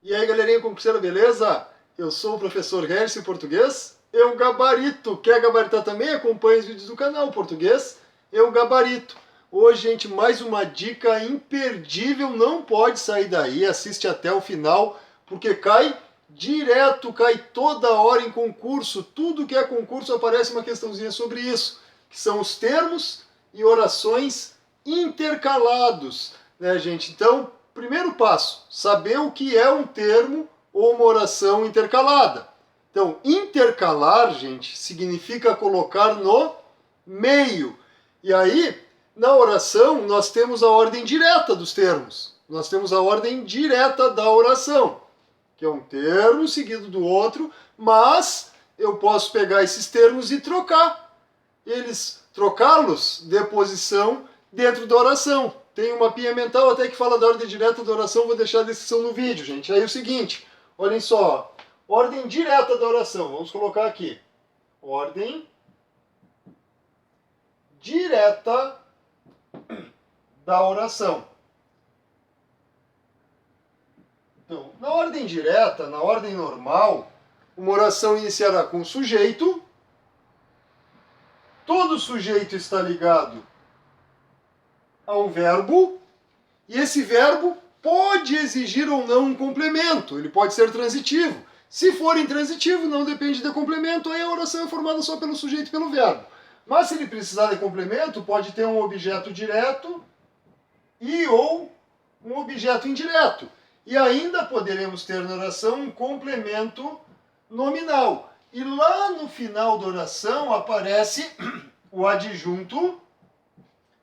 E aí, galerinha concurseira, beleza? Eu sou o professor Hercio Português, eu gabarito. Quer gabaritar também? Acompanhe os vídeos do canal Português, eu gabarito. Hoje, gente, mais uma dica imperdível, não pode sair daí, assiste até o final, porque cai direto, cai toda hora em concurso. Tudo que é concurso aparece uma questãozinha sobre isso, que são os termos e orações intercalados, né, gente? Então, primeiro passo, saber o que é um termo ou uma oração intercalada. Então, intercalar, gente, significa colocar no meio. E aí, na oração, nós temos a ordem direta dos termos. Nós temos a ordem direta da oração, que é um termo seguido do outro, mas eu posso pegar esses termos e trocá-los de posição dentro da oração. Tem um mapinha mental até que fala da ordem direta da oração, vou deixar a descrição no vídeo, gente. Aí é o seguinte, olhem só, ordem direta da oração, vamos colocar aqui. Ordem direta da oração. Então, na ordem direta, na ordem normal, uma oração iniciará com sujeito. Todo sujeito está ligado a um verbo, e esse verbo pode exigir ou não um complemento, ele pode ser transitivo. Se for intransitivo, não depende de complemento, aí a oração é formada só pelo sujeito e pelo verbo. Mas se ele precisar de complemento, pode ter um objeto direto e ou um objeto indireto. E ainda poderemos ter na oração um complemento nominal. E lá no final da oração aparece o adjunto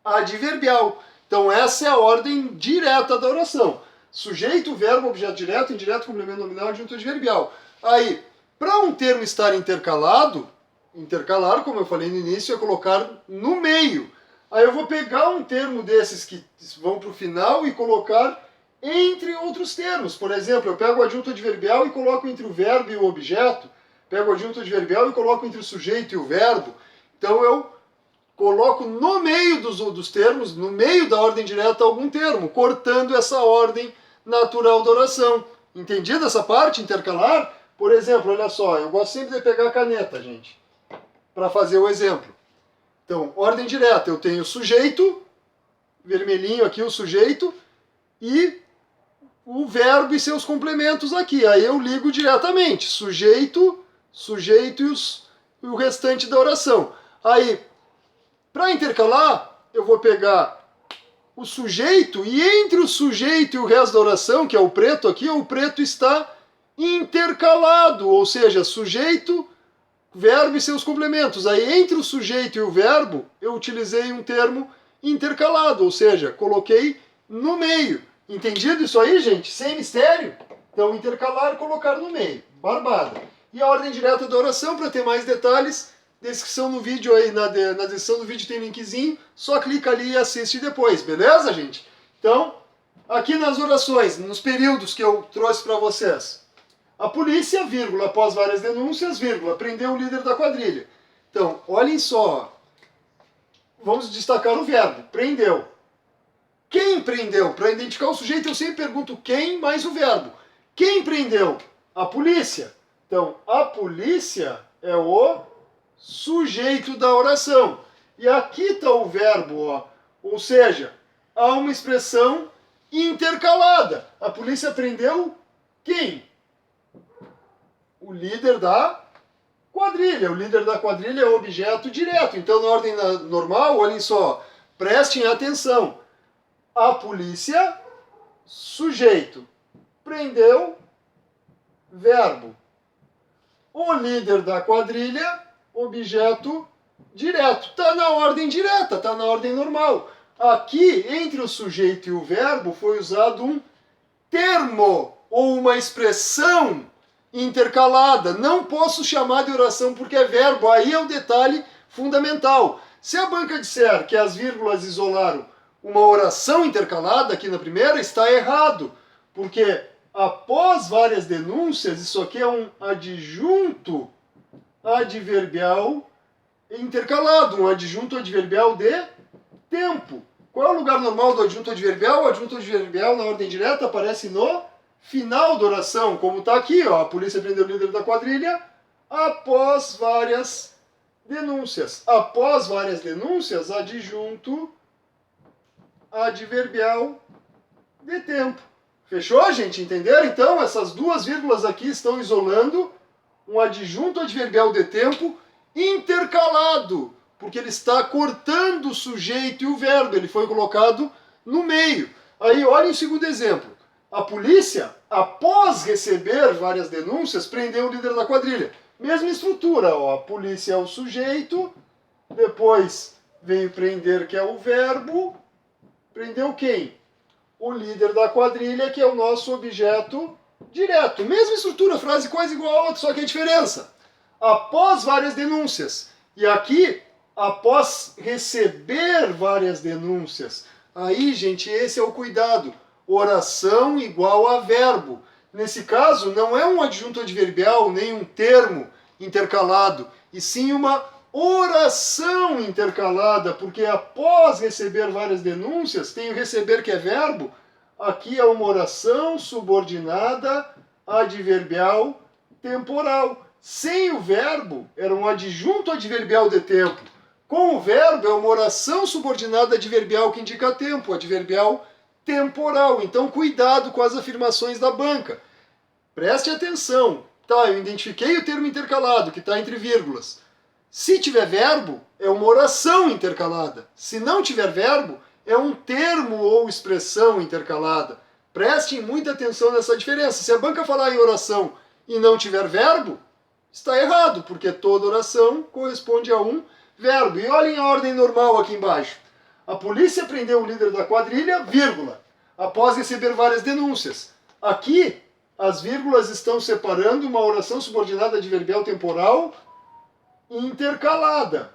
adverbial. Então essa é a ordem direta da oração. Sujeito, verbo, objeto direto, indireto, complemento nominal, adjunto adverbial. Aí, para um termo estar intercalado, intercalar, como eu falei no início, é colocar no meio. Aí eu vou pegar um termo desses que vão para o final e colocar entre outros termos. Por exemplo, eu pego o adjunto adverbial e coloco entre o verbo e o objeto. Pego o adjunto adverbial e coloco entre o sujeito e o verbo. Então eu coloco no meio dos termos, no meio da ordem direta, algum termo, cortando essa ordem natural da oração. Entendida essa parte intercalar? Por exemplo, olha só, eu gosto sempre de pegar a caneta, gente, para fazer o exemplo. Então, ordem direta, eu tenho o sujeito, vermelhinho aqui o sujeito, e o verbo e seus complementos aqui. Aí eu ligo diretamente, sujeito, e o restante da oração. Aí, para intercalar, eu vou pegar o sujeito, e entre o sujeito e o resto da oração, que é o preto aqui, o preto está intercalado, ou seja, sujeito, verbo e seus complementos. Aí, entre o sujeito e o verbo, eu utilizei um termo intercalado, ou seja, coloquei no meio. Entendido isso aí, gente? Sem mistério? Então, intercalar, colocar no meio. Barbada. E a ordem direta da oração, para ter mais detalhes, descrição no vídeo aí, na descrição do vídeo tem linkzinho, só clica ali e assiste depois, beleza, gente? Então, aqui nas orações, nos períodos que eu trouxe para vocês. A polícia, vírgula, após várias denúncias, vírgula, prendeu o líder da quadrilha. Então, olhem só, vamos destacar o verbo, prendeu. Quem prendeu? Para identificar o sujeito eu sempre pergunto quem mais o verbo. Quem prendeu? A polícia. Então, a polícia é o sujeito da oração. E aqui está o verbo, ó. Ou seja, há uma expressão intercalada. A polícia prendeu quem? O líder da quadrilha. O líder da quadrilha é o objeto direto. Então, na ordem normal, olhem só, prestem atenção. A polícia, sujeito, prendeu, verbo. O líder da quadrilha, objeto direto. Está na ordem direta, está na ordem normal. Aqui, entre o sujeito e o verbo, foi usado um termo ou uma expressão intercalada. Não posso chamar de oração porque é verbo. Aí é o detalhe fundamental. Se a banca disser que as vírgulas isolaram uma oração intercalada aqui na primeira, está errado. Porque após várias denúncias, isso aqui é um adjunto adverbial intercalado, um adjunto adverbial de tempo. Qual é o lugar normal do adjunto adverbial? O adjunto adverbial na ordem direta aparece no final da oração, como está aqui, ó, a polícia prendeu o líder da quadrilha após várias denúncias. Após várias denúncias, adjunto adverbial de tempo. Fechou, gente? Entenderam? Então, essas duas vírgulas aqui estão isolando um adjunto adverbial de tempo intercalado, porque ele está cortando o sujeito e o verbo, ele foi colocado no meio. Aí, olhem o segundo exemplo. A polícia, após receber várias denúncias, prendeu o líder da quadrilha. Mesma estrutura, ó, a polícia é o sujeito, depois vem prender, que é o verbo. Prendeu quem? O líder da quadrilha, que é o nosso objeto direto. Mesma estrutura, frase quase igual a outra, só que a diferença. Após várias denúncias. E aqui, após receber várias denúncias. Aí, gente, esse é o cuidado. Oração igual a verbo. Nesse caso, não é um adjunto adverbial, nem um termo intercalado, e sim uma oração intercalada, porque após receber várias denúncias, tem o receber que é verbo, aqui é uma oração subordinada adverbial temporal. Sem o verbo, era um adjunto adverbial de tempo. Com o verbo, é uma oração subordinada adverbial que indica tempo, adverbial temporal. Então, cuidado com as afirmações da banca. Preste atenção. Tá, eu identifiquei o termo intercalado, que está entre vírgulas. Se tiver verbo, é uma oração intercalada. Se não tiver verbo, é um termo ou expressão intercalada. Prestem muita atenção nessa diferença. Se a banca falar em oração e não tiver verbo, está errado, porque toda oração corresponde a um verbo. E olhem a ordem normal aqui embaixo. A polícia prendeu o líder da quadrilha, vírgula, após receber várias denúncias. Aqui, as vírgulas estão separando uma oração subordinada adverbial temporal intercalada.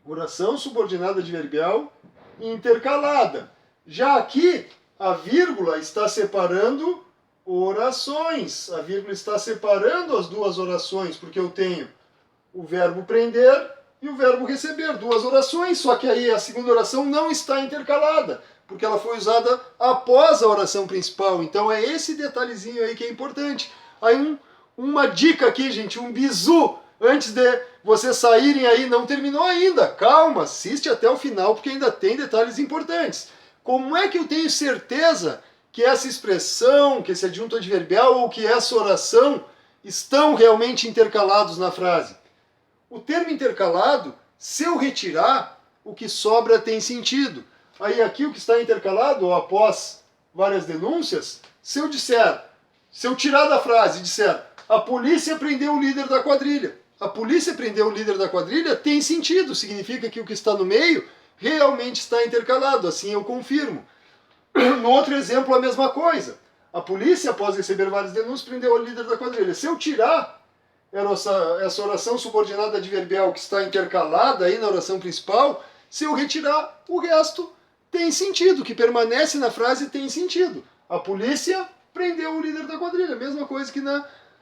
Oração subordinada adverbial intercalada. Já aqui, a vírgula está separando orações. A vírgula está separando as duas orações, porque eu tenho o verbo prender e o verbo receber. Duas orações, só que aí a segunda oração não está intercalada, porque ela foi usada após a oração principal. Então é esse detalhezinho aí que é importante. Aí uma dica aqui, gente, um bizu, antes de vocês saírem aí, não terminou ainda. Calma, assiste até o final, porque ainda tem detalhes importantes. Como é que eu tenho certeza que essa expressão, que esse adjunto adverbial ou que essa oração estão realmente intercalados na frase? O termo intercalado, se eu retirar, o que sobra tem sentido. Aí aqui o que está intercalado, ou após várias denúncias, se eu tirar da frase e disser, a polícia prendeu o líder da quadrilha. A polícia prendeu o líder da quadrilha tem sentido, significa que o que está no meio realmente está intercalado, assim eu confirmo. No outro exemplo, a mesma coisa. A polícia, após receber várias denúncias, prendeu o líder da quadrilha. Se eu tirar essa oração subordinada adverbial que está intercalada aí na oração principal, se eu retirar, o resto tem sentido, que permanece na frase tem sentido. A polícia prendeu o líder da quadrilha, mesma coisa que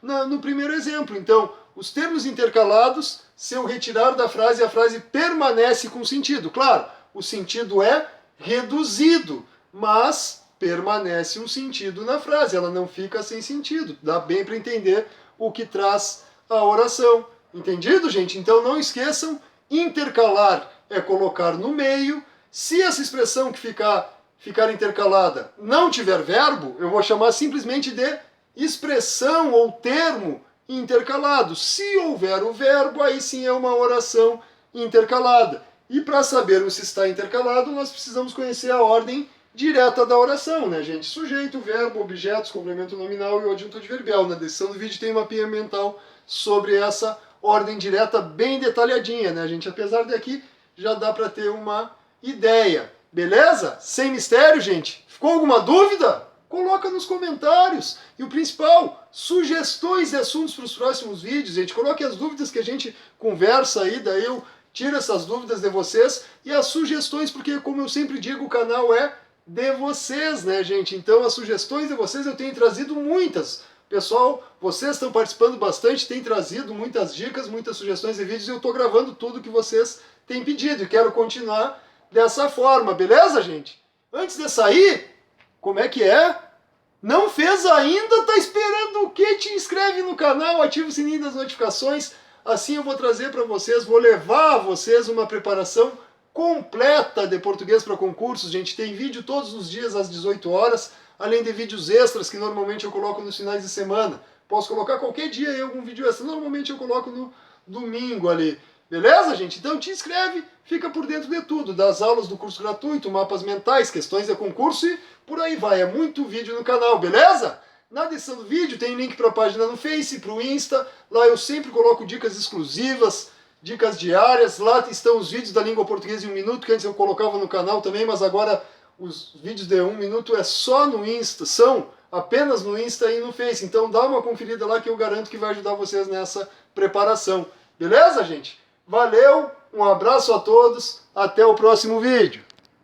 no primeiro exemplo. Então, os termos intercalados, se eu retirar da frase, a frase permanece com sentido. Claro, o sentido é reduzido, mas permanece um sentido na frase, ela não fica sem sentido. Dá bem para entender o que traz a oração. Entendido, gente? Então não esqueçam, intercalar é colocar no meio. Se essa expressão que ficar intercalada não tiver verbo, eu vou chamar simplesmente de expressão ou termo intercalado. Se houver o verbo, aí sim é uma oração intercalada. E para sabermos se está intercalado, nós precisamos conhecer a ordem direta da oração, né, gente? Sujeito, verbo, objetos, complemento nominal e o adjunto adverbial. Na descrição do vídeo tem uma mapinha mental sobre essa ordem direta bem detalhadinha, né, gente? Apesar daqui já dá para ter uma ideia. Beleza? Sem mistério, gente? Ficou alguma dúvida? Coloca nos comentários. E o principal, sugestões de assuntos para os próximos vídeos, gente. Coloque as dúvidas que a gente conversa aí, daí eu tiro essas dúvidas de vocês. E as sugestões, porque como eu sempre digo, o canal é de vocês, né, gente? Então as sugestões de vocês eu tenho trazido muitas. Pessoal, vocês estão participando bastante, têm trazido muitas dicas, muitas sugestões de vídeos e eu estou gravando tudo que vocês têm pedido. E quero continuar dessa forma, beleza, gente? Antes de sair, como é que é? Não fez ainda? Tá esperando o quê? Te inscreve no canal, ativa o sininho das notificações. Assim eu vou trazer para vocês, vou levar a vocês uma preparação completa de português para concursos. Gente, tem vídeo todos os dias às 18 horas, além de vídeos extras que normalmente eu coloco nos finais de semana. Posso colocar qualquer dia aí algum vídeo extra, normalmente eu coloco no domingo ali. Beleza, gente? Então te inscreve, fica por dentro de tudo, das aulas do curso gratuito, mapas mentais, questões de concurso e por aí vai. É muito vídeo no canal, beleza? Na descrição do vídeo tem link para a página no Face, para o Insta. Lá eu sempre coloco dicas exclusivas, dicas diárias. Lá estão os vídeos da língua portuguesa em 1 minuto, que antes eu colocava no canal também, mas agora os vídeos de 1 minuto é só no Insta, são apenas no Insta e no Face. Então dá uma conferida lá que eu garanto que vai ajudar vocês nessa preparação. Beleza, gente? Valeu, um abraço a todos, até o próximo vídeo.